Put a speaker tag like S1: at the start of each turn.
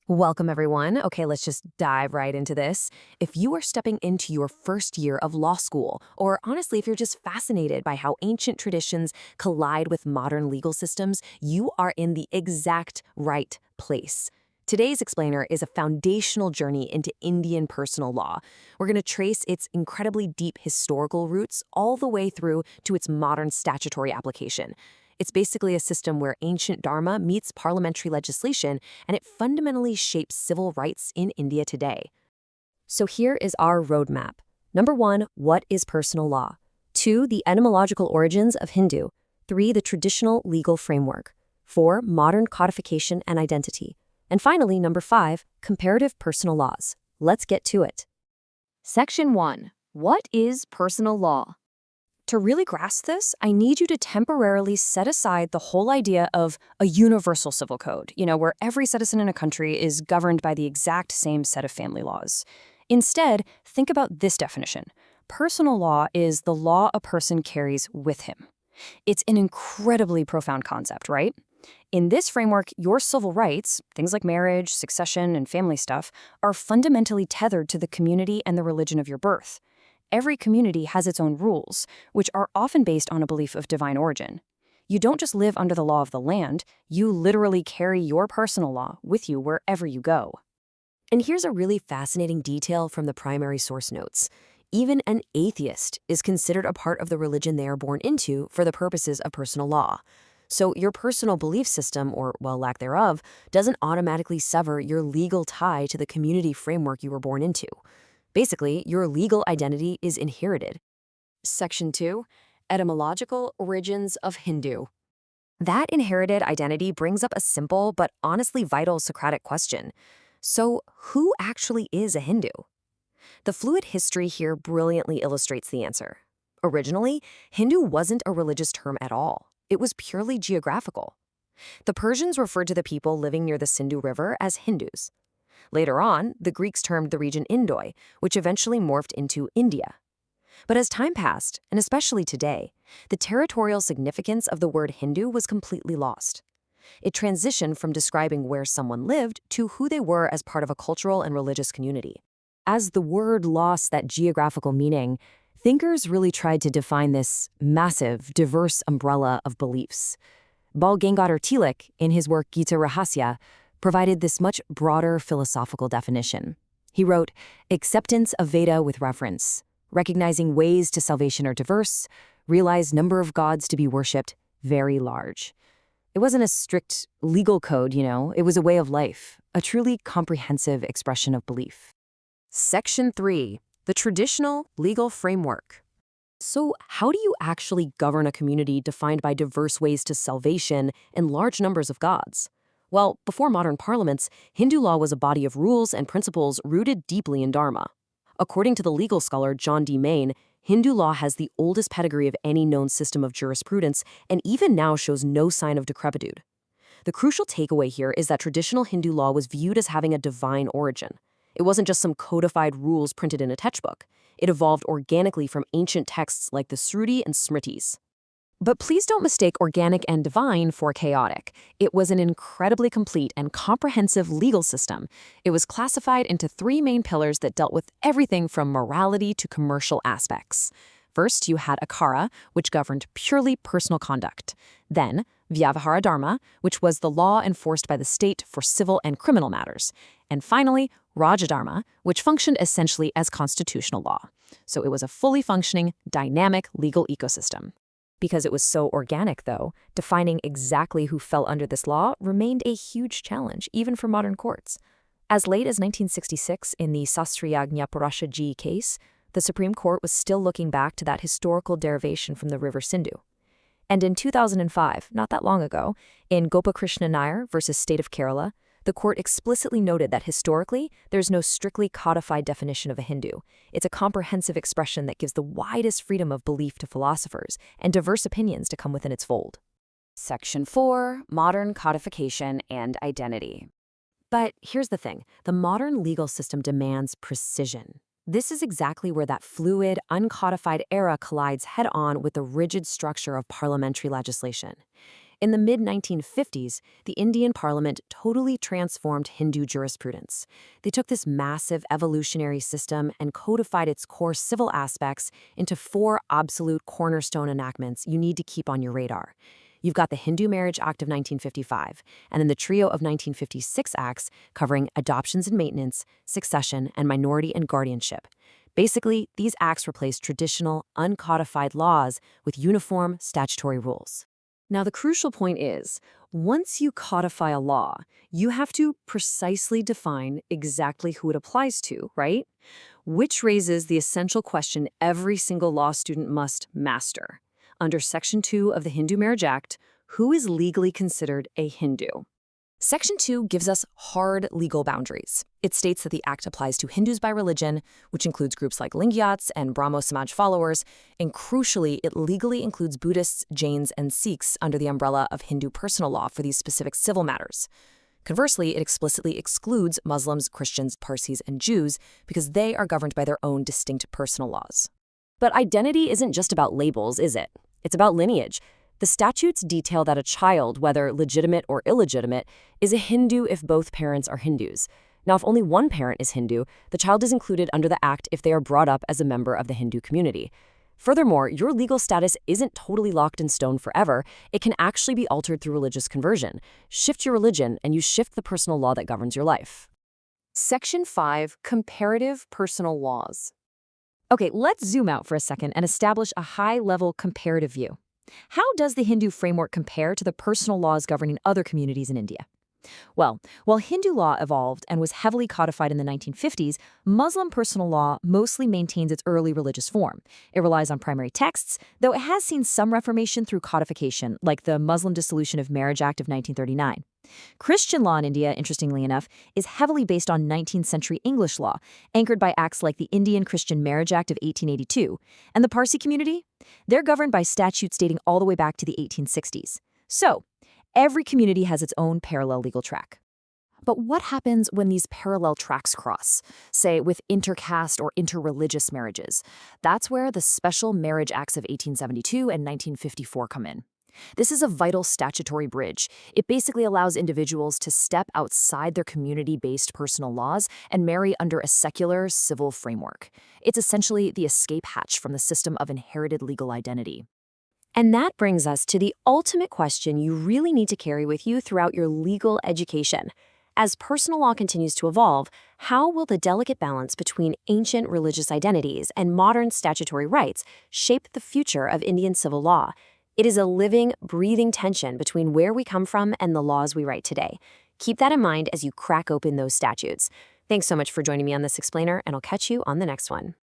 S1: Welcome, everyone. Okay, let's just dive right into this. If you are stepping into your first year of law school, or honestly, if you're just fascinated by how ancient traditions collide with modern legal systems, you are in the exact right place. Today's explainer is a foundational journey into Indian personal law. We're going to trace its incredibly deep historical roots all the way through to its modern statutory application. It's basically a system where ancient Dharma meets parliamentary legislation, and it fundamentally shapes civil rights in India today. So here is our roadmap. Number 1, what is personal law? 2, the etymological origins of Hindu. 3, the traditional legal framework. 4, modern codification and identity. And finally, number 5, comparative personal laws. Let's get to it.
S2: Section 1. What is personal law?
S1: To really grasp this, I need you to temporarily set aside the whole idea of a universal civil code, where every citizen in a country is governed by the exact same set of family laws. Instead, think about this definition. Personal law is the law a person carries with him. It's an incredibly profound concept, right? In this framework, your civil rights, things like marriage, succession, and family stuff, are fundamentally tethered to the community and the religion of your birth. Every community has its own rules, which are often based on a belief of divine origin. You don't just live under the law of the land, you literally carry your personal law with you wherever you go. And here's a really fascinating detail from the primary source notes. Even an atheist is considered a part of the religion they are born into for the purposes of personal law. So your personal belief system, or, well, lack thereof, doesn't automatically sever your legal tie to the community framework you were born into. Basically, your legal identity is inherited. Section 2, etymological origins of Hindu. That inherited identity brings up a simple but honestly vital Socratic question. So, who actually is a Hindu? The fluid history here brilliantly illustrates the answer. Originally, Hindu wasn't a religious term at all. It was purely geographical. The Persians referred to the people living near the Sindhu River as Hindus. Later on, the Greeks termed the region Indoi, which eventually morphed into India. But as time passed, and especially today, the territorial significance of the word Hindu was completely lost. It transitioned from describing where someone lived to who they were as part of a cultural and religious community. As the word lost that geographical meaning, thinkers really tried to define this massive, diverse umbrella of beliefs. Bal Gangadhar Tilak, in his work Gita Rahasya, provided this much broader philosophical definition. He wrote, acceptance of Veda with reverence, recognizing ways to salvation are diverse, realize number of gods to be worshipped, very large. It wasn't a strict legal code, it was a way of life, a truly comprehensive expression of belief. Section 3, the traditional legal framework. So how do you actually govern a community defined by diverse ways to salvation and large numbers of gods? Well, before modern parliaments, Hindu law was a body of rules and principles rooted deeply in Dharma. According to the legal scholar John D. Main, Hindu law has the oldest pedigree of any known system of jurisprudence and even now shows no sign of decrepitude. The crucial takeaway here is that traditional Hindu law was viewed as having a divine origin. It wasn't just some codified rules printed in a textbook. It evolved organically from ancient texts like the Sruti and Smritis. But please don't mistake organic and divine for chaotic. It was an incredibly complete and comprehensive legal system. It was classified into 3 main pillars that dealt with everything from morality to commercial aspects. First, you had Akara, which governed purely personal conduct. Then, Vyavahara Dharma, which was the law enforced by the state for civil and criminal matters. And finally, Rajadharma, which functioned essentially as constitutional law. So it was a fully functioning, dynamic legal ecosystem. Because it was so organic, though, defining exactly who fell under this law remained a huge challenge, even for modern courts. As late as 1966, in the Sastriyagnya G case, the Supreme Court was still looking back to that historical derivation from the River Sindhu. And in 2005, not that long ago, in Gopakrishna Nair versus State of Kerala, the court explicitly noted that historically, there's no strictly codified definition of a Hindu. It's a comprehensive expression that gives the widest freedom of belief to philosophers and diverse opinions to come within its fold. Section 4, modern codification and identity. But here's the thing, the modern legal system demands precision. This is exactly where that fluid, uncodified era collides head-on with the rigid structure of parliamentary legislation.
S2: In the mid-1950s, the Indian Parliament totally transformed Hindu jurisprudence. They took this massive evolutionary system and codified its core civil aspects into 4 absolute cornerstone enactments you need to keep on your radar. You've got the Hindu Marriage Act of 1955, and then the trio of 1956 acts covering adoptions and maintenance, succession, and minority and guardianship. Basically, these acts replaced traditional, uncodified laws with uniform statutory rules. Now, the crucial point is, once you codify a law, you have to precisely define exactly who it applies to, right? Which raises the essential question every single law student must master. Under Section 2 of the Hindu Marriage Act, who is legally considered a Hindu? Section 2 gives us hard legal boundaries. It states that the act applies to Hindus by religion, which includes groups like Lingayats and Brahmo Samaj followers, and crucially, it legally includes Buddhists, Jains, and Sikhs under the umbrella of Hindu personal law for these specific civil matters. Conversely, it explicitly excludes Muslims, Christians, Parsis, and Jews because they are governed by their own distinct personal laws. But identity isn't just about labels, is it? It's about lineage. The statutes detail that a child, whether legitimate or illegitimate, is a Hindu if both parents are Hindus. Now, if only one parent is Hindu, the child is included under the act if they are brought up as a member of the Hindu community. Furthermore, your legal status isn't totally locked in stone forever. It can actually be altered through religious conversion. Shift your religion, and you shift the personal law that governs your life. Section 5, Comparative Personal Laws. Okay, let's zoom out for a second and establish a high-level comparative view. How does the Hindu framework compare to the personal laws governing other communities in India? Well, while Hindu law evolved and was heavily codified in the 1950s, Muslim personal law mostly maintains its early religious form. It relies on primary texts, though it has seen some reformation through codification, like the Muslim Dissolution of Marriage Act of 1939. Christian law in India, interestingly enough, is heavily based on 19th century English law, anchored by acts like the Indian Christian Marriage Act of 1882. And the Parsi community? They're governed by statutes dating all the way back to the 1860s. So, every community has its own parallel legal track. But what happens when these parallel tracks cross, say with intercaste or interreligious marriages? That's where the Special Marriage Acts of 1872 and 1954 come in. This is a vital statutory bridge. It basically allows individuals to step outside their community-based personal laws and marry under a secular civil framework. It's essentially the escape hatch from the system of inherited legal identity. And that brings us to the ultimate question you really need to carry with you throughout your legal education. As personal law continues to evolve, how will the delicate balance between ancient religious identities and modern statutory rights shape the future of Indian civil law? It is a living, breathing tension between where we come from and the laws we write today. Keep that in mind as you crack open those statutes. Thanks so much for joining me on this explainer, and I'll catch you on the next one.